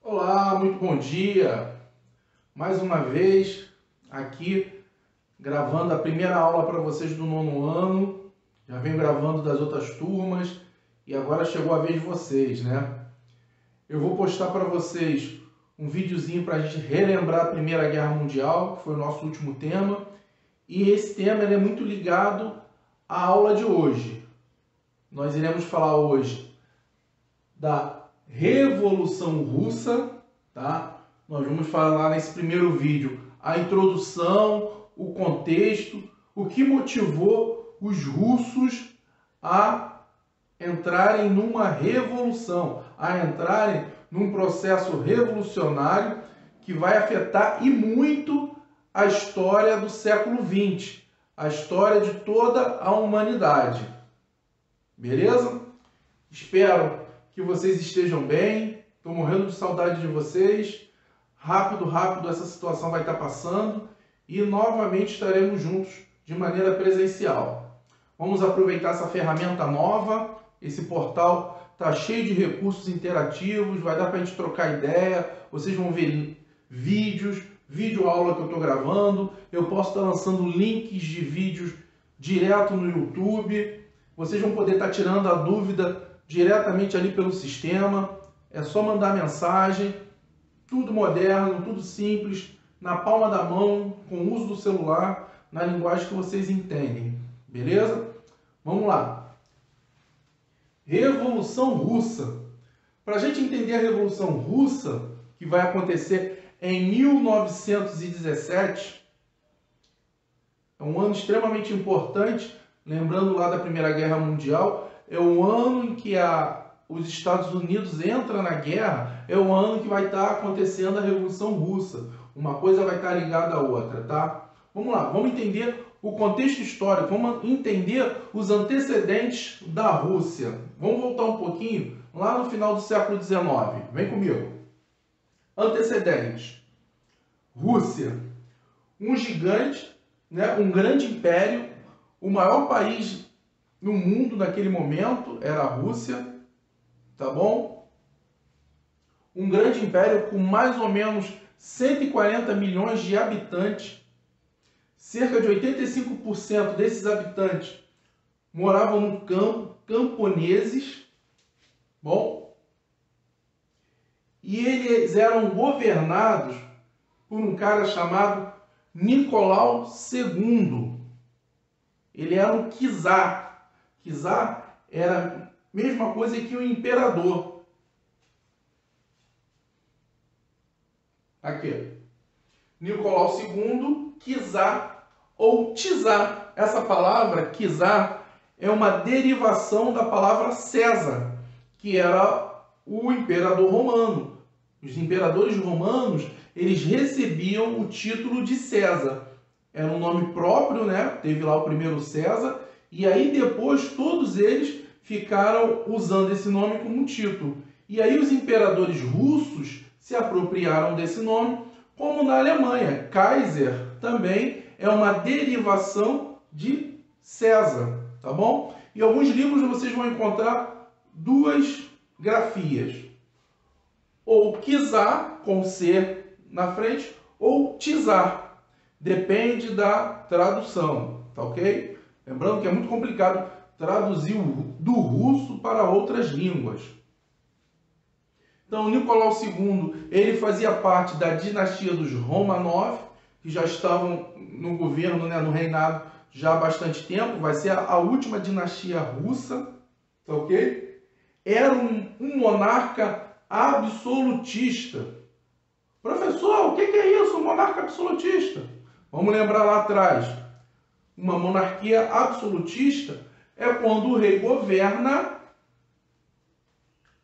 Olá, muito bom dia! Mais uma vez aqui gravando a primeira aula para vocês do nono ano. Já venho gravando das outras turmas e agora chegou a vez de vocês, né? Eu vou postar para vocês um videozinho para a gente relembrar a Primeira Guerra Mundial, que foi o nosso último tema. E esse tema ele é muito ligado à aula de hoje. Nós iremos falar hoje da Revolução Russa, tá? Nós vamos falar nesse primeiro vídeo a introdução, o contexto, o que motivou os russos a entrarem numa revolução, a entrarem num processo revolucionário que vai afetar e muito a história do século XX, a história de toda a humanidade. Beleza? Espero que vocês estejam bem. Estou morrendo de saudade de vocês. Rápido, essa situação vai estar passando e novamente estaremos juntos de maneira presencial. Vamos aproveitar essa ferramenta nova. Esse portal está cheio de recursos interativos, vai dar para a gente trocar ideia. Vocês vão ver vídeos, videoaula que eu estou gravando. Eu posso estar lançando links de vídeos direto no YouTube. Vocês vão poder estar tirando a dúvida diretamente ali pelo sistema. É só mandar mensagem, tudo moderno, tudo simples, na palma da mão, com o uso do celular, na linguagem que vocês entendem. Beleza? Vamos lá. Revolução Russa. Para a gente entender a Revolução Russa, que vai acontecer em 1917, é um ano extremamente importante, lembrando lá da Primeira Guerra Mundial, é o ano em que os Estados Unidos entram na guerra, é o ano que vai estar acontecendo a Revolução Russa. Uma coisa vai estar ligada à outra, tá? Vamos lá, vamos entender o contexto histórico, vamos entender os antecedentes da Rússia. Vamos voltar um pouquinho lá no final do século XIX. Vem comigo. Antecedentes. Rússia, um gigante, né? Um grande império, o maior país no mundo naquele momento era a Rússia, tá bom? Um grande império com mais ou menos 140 milhões de habitantes. Cerca de 85% desses habitantes moravam no campo, camponeses, bom? E eles eram governados por um cara chamado Nicolau II. Ele era um czar. Czar era a mesma coisa que o imperador. Aqui. Nicolau II, czar ou czar. Essa palavra, czar, é uma derivação da palavra César, que era o imperador romano. Os imperadores romanos, eles recebiam o título de César. Era um nome próprio, né? Teve lá o primeiro César. E aí depois todos eles ficaram usando esse nome como título. E aí os imperadores russos se apropriaram desse nome, como na Alemanha. Kaiser também é uma derivação de César, tá bom? Em alguns livros vocês vão encontrar duas grafias. Ou czar, com C na frente, ou czar. Depende da tradução, tá ok? Lembrando que é muito complicado traduzir do russo para outras línguas. Então, Nicolau II, ele fazia parte da dinastia dos Romanov, que já estavam no governo, né, no reinado já há bastante tempo. Vai ser a última dinastia russa, tá ok? Era um monarca absolutista. Professor, o que é isso, um monarca absolutista? Vamos lembrar lá atrás. Uma monarquia absolutista é quando o rei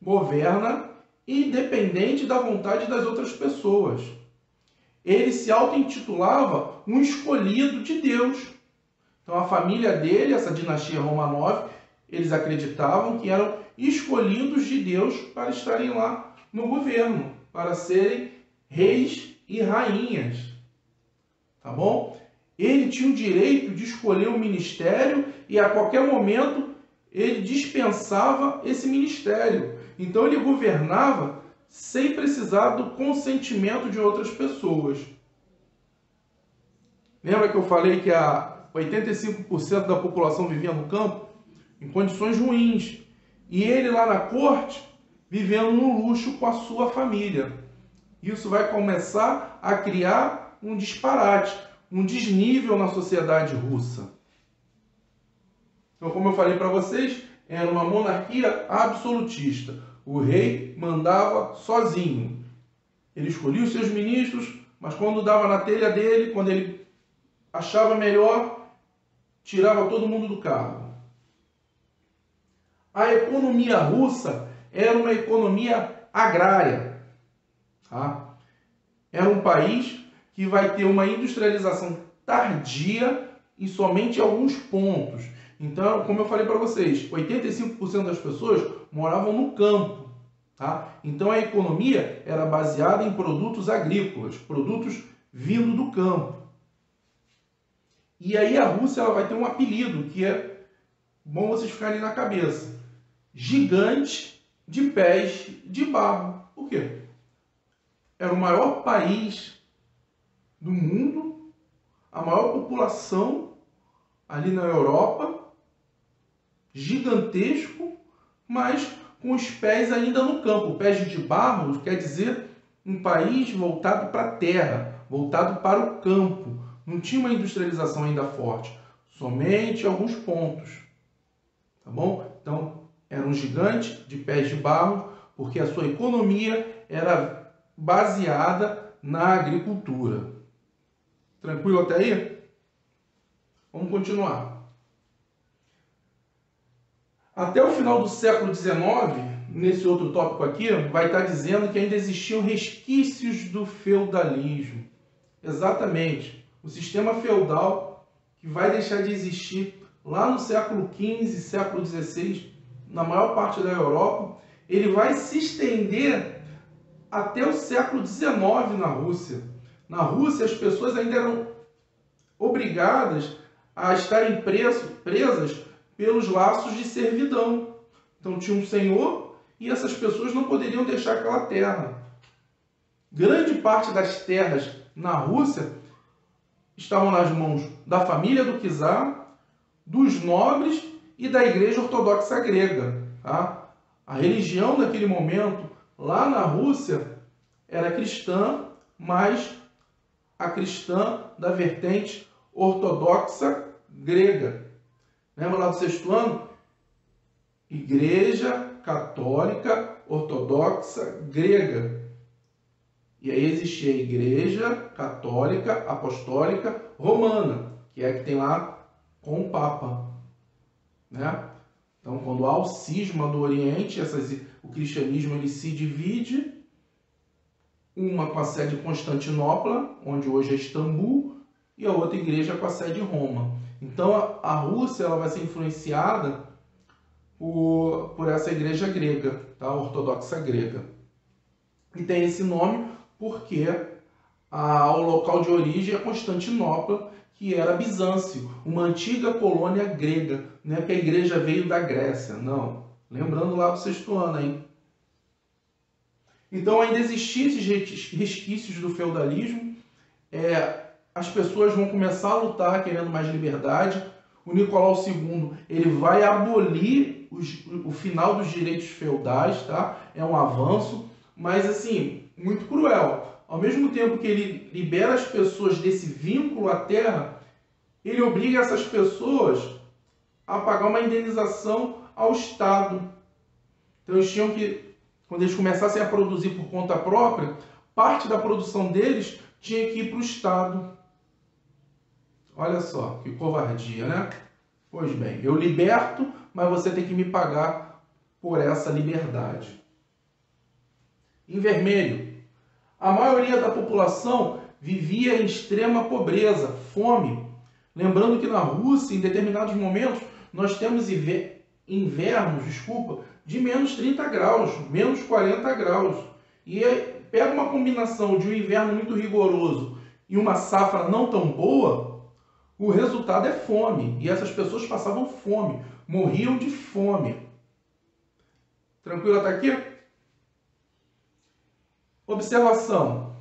governa independente da vontade das outras pessoas. Ele se auto-intitulava um escolhido de Deus. Então a família dele, essa dinastia Romanov, eles acreditavam que eram escolhidos de Deus para estarem lá no governo, para serem reis e rainhas. Tá bom? Ele tinha o direito de escolher um ministério e a qualquer momento ele dispensava esse ministério. Então ele governava sem precisar do consentimento de outras pessoas. Lembra que eu falei que 85% da população vivia no campo em condições ruins, e ele lá na corte vivendo no luxo com a sua família? Isso vai começar a criar um disparate, um desnível na sociedade russa. Então, como eu falei para vocês, era uma monarquia absolutista. O rei mandava sozinho. Ele escolhia os seus ministros, mas quando dava na telha dele, quando ele achava melhor, tirava todo mundo do cargo. A economia russa era uma economia agrária. Tá? Era um país que vai ter uma industrialização tardia em somente alguns pontos. Então, como eu falei para vocês, 85% das pessoas moravam no campo. Tá? Então, a economia era baseada em produtos agrícolas, produtos vindo do campo. E aí a Rússia ela vai ter um apelido que é bom vocês ficarem na cabeça. Gigante de pés de barro. Por quê? Era o maior país do mundo, a maior população ali na Europa, gigantesco, mas com os pés ainda no campo. Pés de barro quer dizer um país voltado para a terra, voltado para o campo. Não tinha uma industrialização ainda forte, somente alguns pontos. Tá bom? Então, era um gigante de pés de barro, porque a sua economia era baseada na agricultura. Tranquilo até aí? Vamos continuar. Até o final do século XIX, nesse outro tópico aqui, vai estar dizendo que ainda existiam resquícios do feudalismo. Exatamente. O sistema feudal que vai deixar de existir lá no século XV, século XVI, na maior parte da Europa, ele vai se estender até o século XIX na Rússia. Na Rússia, as pessoas ainda eram obrigadas a estarem presas pelos laços de servidão. Então tinha um senhor e essas pessoas não poderiam deixar aquela terra. Grande parte das terras na Rússia estavam nas mãos da família do czar, dos nobres e da Igreja Ortodoxa Grega. Tá? A religião naquele momento, lá na Rússia, era cristã, mas a cristã da vertente ortodoxa grega. Lembra lá do sexto ano? Igreja Católica Ortodoxa Grega. E aí existia a Igreja Católica Apostólica Romana, que é a que tem lá com o Papa. Né? Então, quando há o cisma do Oriente, o cristianismo ele se divide, uma com a sede em Constantinopla, onde hoje é Istambul, e a outra igreja com a sede em Roma. Então, a Rússia ela vai ser influenciada por essa igreja grega, tá? Ortodoxa grega. E tem esse nome porque o local de origem é Constantinopla, que era Bizâncio, uma antiga colônia grega. Não é que a igreja veio da Grécia, não. Lembrando lá do sexto ano, hein? Então, ainda existiam esses resquícios do feudalismo. As pessoas vão começar a lutar querendo mais liberdade. O Nicolau II ele vai abolir o final dos direitos feudais, tá? É um avanço, mas assim, muito cruel. Ao mesmo tempo que ele libera as pessoas desse vínculo à terra, ele obriga essas pessoas a pagar uma indenização ao Estado. Então eles tinham que, quando eles começassem a produzir por conta própria, parte da produção deles tinha que ir para o Estado. Olha só, que covardia, né? Pois bem, eu liberto, mas você tem que me pagar por essa liberdade. Em vermelho, a maioria da população vivia em extrema pobreza, fome. Lembrando que na Rússia, em determinados momentos, nós temos invernos, de menos 30 graus, menos 40 graus. E pega uma combinação de um inverno muito rigoroso e uma safra não tão boa, o resultado é fome. E essas pessoas passavam fome, morriam de fome. Tranquilo até aqui? Observação.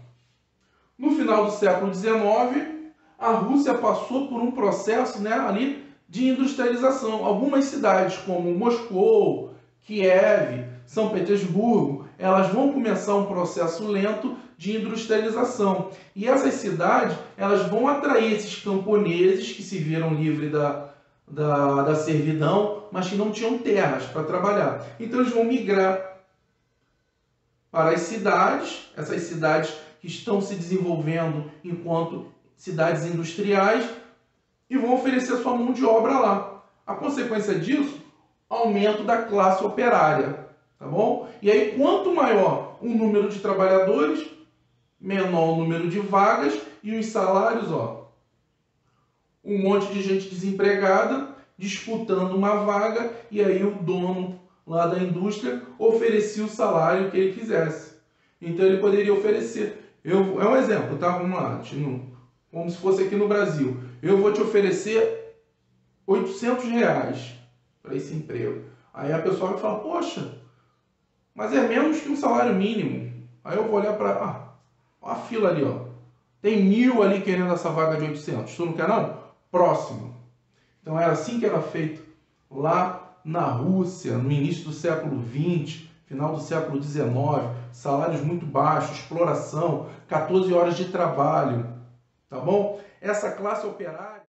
No final do século XIX, a Rússia passou por um processo, né, ali de industrialização. Algumas cidades, como Moscou, Kiev, São Petersburgo, elas vão começar um processo lento de industrialização. E essas cidades, elas vão atrair esses camponeses que se viram livres da servidão, mas que não tinham terras para trabalhar. Então eles vão migrar para as cidades, essas cidades que estão se desenvolvendo enquanto cidades industriais, e vão oferecer sua mão de obra lá. A consequência disso, aumento da classe operária, tá bom? E aí, quanto maior o número de trabalhadores, menor o número de vagas e os salários, ó. Um monte de gente desempregada disputando uma vaga, e aí o dono lá da indústria oferecia o salário que ele quisesse. Então ele poderia oferecer. É um exemplo, tá? Vamos lá, como se fosse aqui no Brasil. Eu vou te oferecer R$800 para esse emprego. Aí a pessoa vai falar, poxa, mas é menos que um salário mínimo. Aí eu vou olhar para a fila ali, ó. Tem 1000 ali querendo essa vaga de 800. Tu não quer não? Próximo. Então era assim que era feito lá na Rússia, no início do século XX, final do século XIX, salários muito baixos, exploração, 14 horas de trabalho, tá bom? Essa classe operária...